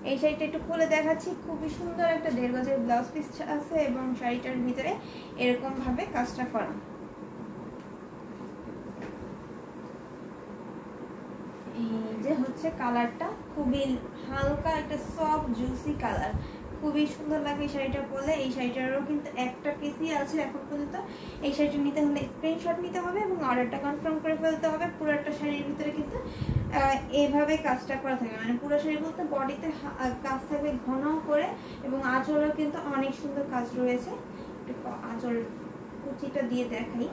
এই শাড়িটা একটু খুলে দেখাচ্ছি। খুবই সুন্দর একটা 1.5 গজের ব্লাউজ পিস আছে এবং শাড়িটার ভিতরে এরকম ভাবে কাজটা করা। এই যে হচ্ছে কালারটা, খুবই হালকা একটা সফট জুসি কালার, খুবই সুন্দর লাগে এই শাড়িটা পরলে। এই শাড়িটারও কিন্তু একটা পিসই আছে এখন পর্যন্ত। এই শাড়িটা নিতে হলে স্ক্রিনশট নিতে হবে এবং অর্ডারটা কনফার্ম করে ফেলতে হবে। পুরোটা শাড়ির ভিতরে কিন্তু এইভাবে কাজটা করা থাকে, মানে পুরো শাড়ি বলতে বডিতে কাজ থাকবে ঘন করে এবং আঁচলও কিন্তু অনেক সুন্দর কাজ রয়েছে। আঁচল কুচিটা দিয়ে দেখাই,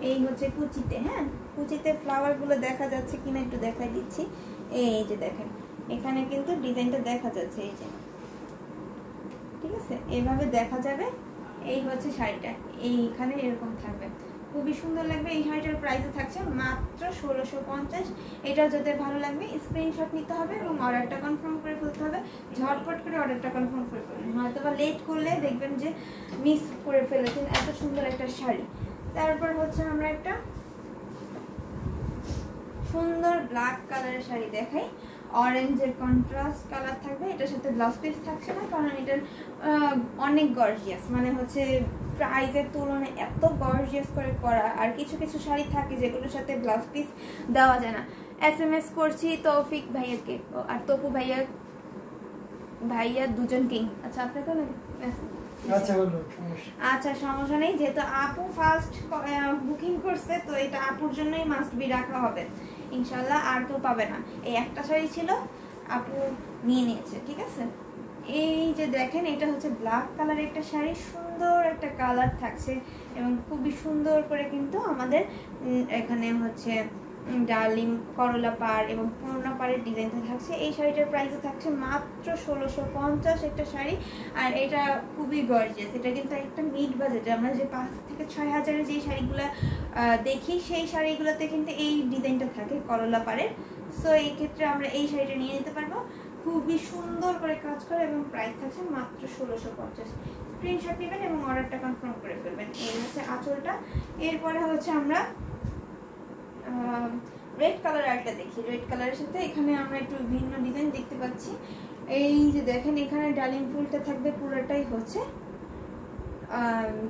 এই হচ্ছে কুচিতে। হ্যাঁ, কুচিতে ফ্লাওয়ার গুলো দেখা যাচ্ছে কিনা একটু দেখাই দিচ্ছি। এই যে দেখেন এখানে কিন্তু ডিজাইনটা দেখা যাচ্ছে, এই যে ঠিক আছে, এইভাবে দেখা যাবে। এই হচ্ছে শাড়িটা, এইখানে এরকম থাকবে, খুবই সুন্দর লাগবে। এই শাড়িটার প্রাইসে থাকছে মাত্র 1650। এটা যাদের ভালো লাগবে স্ক্রিনশট নিতে হবে এবং অর্ডারটা কনফার্ম করে ফেলতে হবে। ঝটপট করে অর্ডারটা কনফার্ম করে ফেলবেন, হয়তো বা লেট করলে দেখবেন যে মিস করে ফেলেছেন এত সুন্দর একটা শাড়ি। তারপর হচ্ছে আমরা একটা সুন্দর ব্ল্যাক কালারের শাড়ি দেখাই। অরেঞ্জের কন্ট্রাস্ট কালার থাকবে, এটার সাথে ব্লাউজ পিস থাকছে না কারণ এটার অনেক গর্জিয়াস, মানে হচ্ছে প্রাইসের তুলনায় এত গর্জিয়াস করে করা। আর কিছু কিছু শাড়ি থাকে যেগুলোর সাথে ব্লাউজ পিস দেওয়া যায় না। SMS করছি তৌফিক ভাইয়াকে আর তপু ভাইয়া দুজনকেই। আচ্ছা আপনাকে আচ্ছা সমস্যা নেই, যেহেতু আপু ফার্স্ট বুকিং করছে তো এটা আপুর জন্যই মাস্ট বি রাখা হবে ইনশাল্লাহ, আর কেউ পাবে না। এই একটা শাড়ি ছিল আপু নিয়ে নিয়েছে, ঠিক আছে। এই যে দেখেন এটা হচ্ছে ব্ল্যাক কালারের একটা শাড়ি, সুন্দর একটা কালার থাকছে এবং খুবই সুন্দর করে কিন্তু আমাদের এখানে হচ্ছে ডার্লিং করলা পাড় এবং পুরোনো পাড়ের ডিজাইনটা থাকছে। এই শাড়িটার প্রাইসে থাকছে মাত্র 1650 একটা শাড়ি। আর এটা খুবই গর্জিয়াস, এটা কিন্তু একটা মিড বাজেটে, আমরা যে 5 থেকে 6 হাজারের যে শাড়িগুলো দেখি সেই শাড়িগুলোতে কিন্তু এই ডিজাইনটা থাকে করলা পাড়ের। সো এই ক্ষেত্রে আমরা এই শাড়িটা নিয়ে নিতে পারবো, খুবই সুন্দর করে কাজ করে এবং প্রাইস থাকছে মাত্র 1650। স্ক্রিনশট নেবেন এবং অর্ডারটা কনফার্ম করে ফেলবেন। এই হচ্ছে আঁচলটা। এরপরে হচ্ছে আমরা রেড কালার একটা দেখি। রেড কালারের সাথে এখানে আমরা একটু ভিন্ন ডিজাইন দেখতে পাচ্ছি। এই যে দেখেন এখানে ডালিম ফুলটা থাকবে পুরোটাই হচ্ছে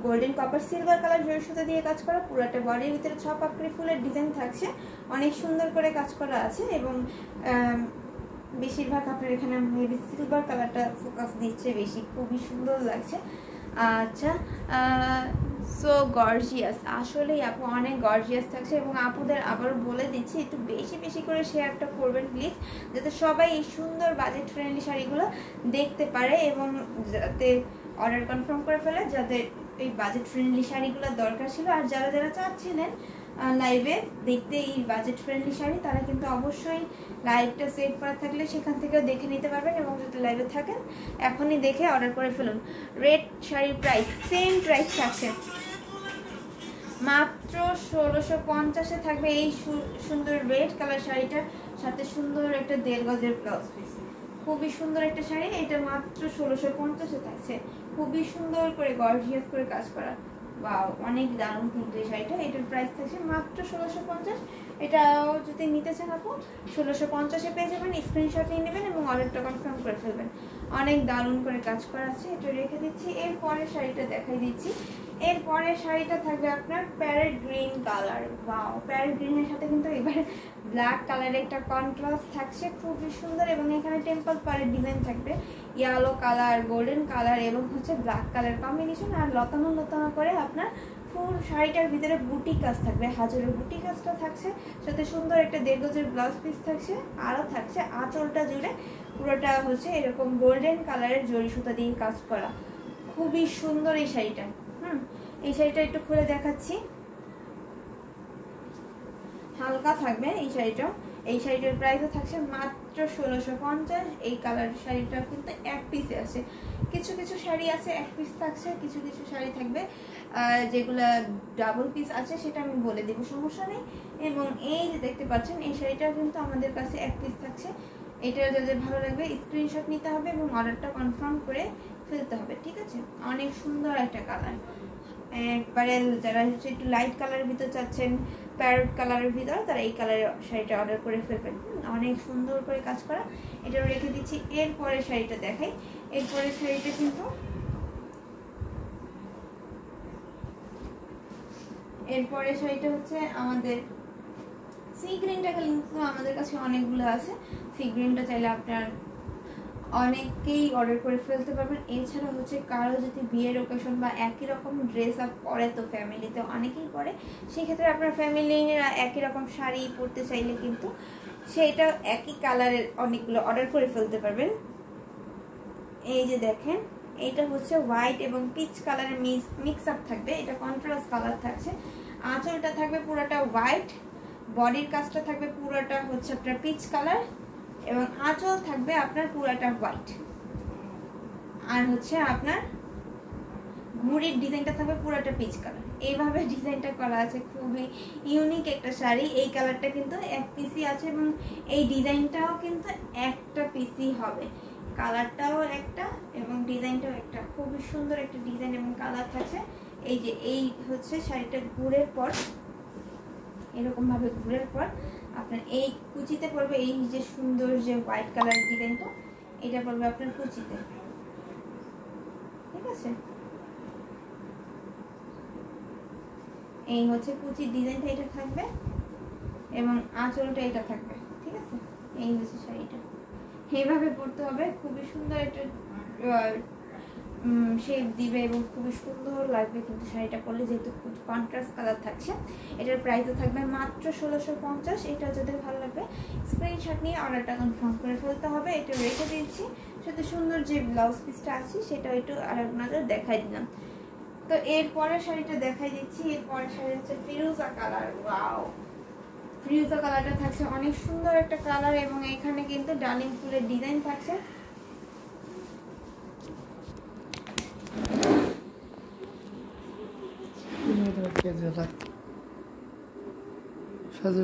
গোল্ডেন কপার সিলভার কালার জরি সুতা দিয়ে কাজ করা। পুরোটা বডির ভিতরে 6 পাপড়ি ফুলের ডিজাইন থাকছে, অনেক সুন্দর করে কাজ করা আছে এবং বেশিরভাগ আপনার এখানে মেবি সিলভার কালারটা ফোকাস দিচ্ছে বেশি, খুবই সুন্দর লাগছে। আচ্ছা সো গর্জিয়াস, আসলেই আপু অনেক গর্জিয়াস থাকছে এবং আপুদের আবারও বলে দিচ্ছি একটু বেশি বেশি করে শেয়ারটা করবেন প্লিজ, যাতে সবাই এই সুন্দর বাজেট ফ্রেন্ডলি শাড়িগুলো দেখতে পারে এবং যাতে অর্ডার কনফার্ম করে ফেলে, যাদের এই বাজেট ফ্রেন্ডলি শাড়িগুলো দরকার ছিল। আর যারা যারা চাচ্ছিলেন লাইভে দেখতে এই বাজেট ফ্রেন্ডলি শাড়ি, তারা কিন্তু অবশ্যই লাইভটা সেভ করা থাকলে সেখান থেকেও দেখে নিতে পারবেন এবং যদি লাইভে থাকেন এখনই দেখে অর্ডার করে ফেলুন। রেড শাড়ির প্রাইস সেম প্রাইস থাকছে মাত্র 1650-এ থাকবে এই সুন্দর রেড কালার শাড়িটার সাথে সুন্দর একটা 1.5 গজের ব্লাউজ পিস। খুবই সুন্দর একটা শাড়ি, এটা মাত্র 1650-এ থাকছে, খুবই সুন্দর করে গর্জিয়াস করে কাজ করা। ওয়াও, অনেক দারুণ কিন্তু এই শাড়িটা। এটার প্রাইস থাকছে মাত্র 1650। এটাও যদি নিতে চান আপু 1650-এ পেয়ে যাবেন। স্ক্রিনশট নিয়ে নেবেন এবং অর্ডারটা কনফার্ম করে ফেলবেন। অনেক দারুণ করে কাজ করা আছে, এটা রেখে দিচ্ছি। এরপরের শাড়িটা দেখাই দিচ্ছি। এরপরের শাড়িটা থাকবে আপনার parrot green colour. Wow, parrot গ্রিনের সাথে কিন্তু এবার ব্ল্যাক কালারের একটা কন্ট্রাস্ট থাকছে, খুবই সুন্দর এবং এখানে টেম্পল পাড়ের ডিজাইন থাকবে, ইয়েলো কালার, গোল্ডেন কালার এবং হচ্ছে ব্ল্যাক কালার কম্বিনেশন। আর লতানো লতানো করে আপনার ফুল শাড়িটার ভিতরে বুটি কাজ থাকবে, হাজারের বুটি কাজটা থাকছে, সাথে সুন্দর একটা 1.5 গজের ব্লাউজ পিস থাকছে। আরও থাকছে আঁচলটা জুড়ে পুরোটা হচ্ছে এরকম গোল্ডেন কালারের জরি সুতা দিয়ে কাজ করা, খুবই সুন্দর এই শাড়িটা। এই শাড়িটা একটু খুলে দেখাচ্ছি, হালকা থাকবে এই শাড়িটা। এই শাড়িটার প্রাইসও থাকছে মাত্র 1650। এই কালার শাড়িটা কিন্তু এক পিসে আছে, কিছু কিছু শাড়ি আছে এক পিস থাকছে, কিছু কিছু শাড়ি থাকবে যেগুলা ডাবল পিস আছে, সেটা আমি বলে দেবো, সমস্যা নেই। এবং এই যে দেখতে পাচ্ছেন এই শাড়িটা কিন্তু আমাদের কাছে এক পিস থাকছে। এটা যাদের ভালো লাগবে স্ক্রিনশট নিতে হবে এবং অর্ডারটা কনফার্ম করে ফেলতে হবে, ঠিক আছে। অনেক সুন্দর একটা কালার, একবারে যারা হচ্ছে একটু লাইট কালারের ভিতর চাচ্ছেন, প্যারট কালারের ভিতরে তারা এই কালারের শাড়িটা অর্ডার করে ফেলবেন। অনেক সুন্দর করে কাজ করা, এটাও রেখে দিচ্ছি। এরপরের শাড়িটা দেখাই। এরপরের শাড়িটা কিন্তু এরপরের শাড়িটা হচ্ছে আমাদের সি গ্রিনটা, কিন্তু আমাদের কাছে অনেকগুলো আছে। সি গ্রিনটা চাইলে আপনার অনেকেই অর্ডার করে ফেলতে পারবেন। এছাড়া হচ্ছে কারো যদি বিয়ের ওকেশন বা একই রকম ড্রেস আপ পরে, তো ফ্যামিলিতে অনেকেই পরে, সেক্ষেত্রে আপনার ফ্যামিলিরা একই রকম শাড়ি পরতে চাইলে কিন্তু সেইটা একই কালারের অনেকগুলো অর্ডার করে ফেলতে পারবেন। এই যে দেখেন, এটা হচ্ছে হোয়াইট এবং পিচ কালারের মিক্স আপ থাকবে, এটা কন্ট্রাস্ট কালার থাকছে। আঁচলটা থাকবে পুরোটা হোয়াইট, বডির কাজটা থাকবে পুরোটা হচ্ছে আপনার পিচ কালার, এবং আঁচল থাকবে আপনার পুরোটা হোয়াইট। আর হচ্ছে আপনার ঘুড়ির ডিজাইনটা থাকবে পুরোটা পিচ কালার। এইভাবে ডিজাইনটা করা আছে, খুবই ইউনিক একটা শাড়ি। এই কালারটা কিন্তু এক পিসই আছে এবং এই ডিজাইনটাও কিন্তু একটা পিসই হবে। কালারটাও একটা এবং ডিজাইনটাও একটা, খুবই সুন্দর একটা ডিজাইন এবং কালার থাকছে। এই যে এই হচ্ছে শাড়িটা ঘুরের পর, এরকম ভাবে ঘুরের পর আপনার এই কুচিতে পড়বে এই যে সুন্দর যে হোয়াইট কালার ডিজাইনটা, এটা পড়বে আপনার কুচিতে, ঠিক আছে। এই হচ্ছে কুচির ডিজাইনটা, এটা থাকবে এবং আঁচলটা এটা থাকবে, ঠিক আছে। এই হচ্ছে শাড়িটা, এইভাবে পরতে হবে। খুবই সুন্দর একটা শেপ দিবে এবং খুবই সুন্দর লাগবে কিন্তু শাড়িটা পরলে, যেহেতু কন্ট্রাস্ট কালার থাকছে। এটার প্রাইসও থাকবে মাত্র 1650। এটা যদি ভালো লাগবে স্ক্রিনশট নিয়ে অর্ডারটা কনফার্ম করে ফেলতে হবে। এটা রেখে দিচ্ছি, সাথে সুন্দর যে ব্লাউজ পিসটা আছে সেটা একটু আরেক নজর দেখাই দিলাম। তো এরপরের শাড়িটা দেখাই দিচ্ছি। এরপরের শাড়ি হচ্ছে ফিরোজা কালার। ওয়াও, ফিরোজা কালারটা থাকছে অনেক সুন্দর একটা কালার এবং এখানে কিন্তু ডালিম ফুলের ডিজাইন থাকছে। সাজু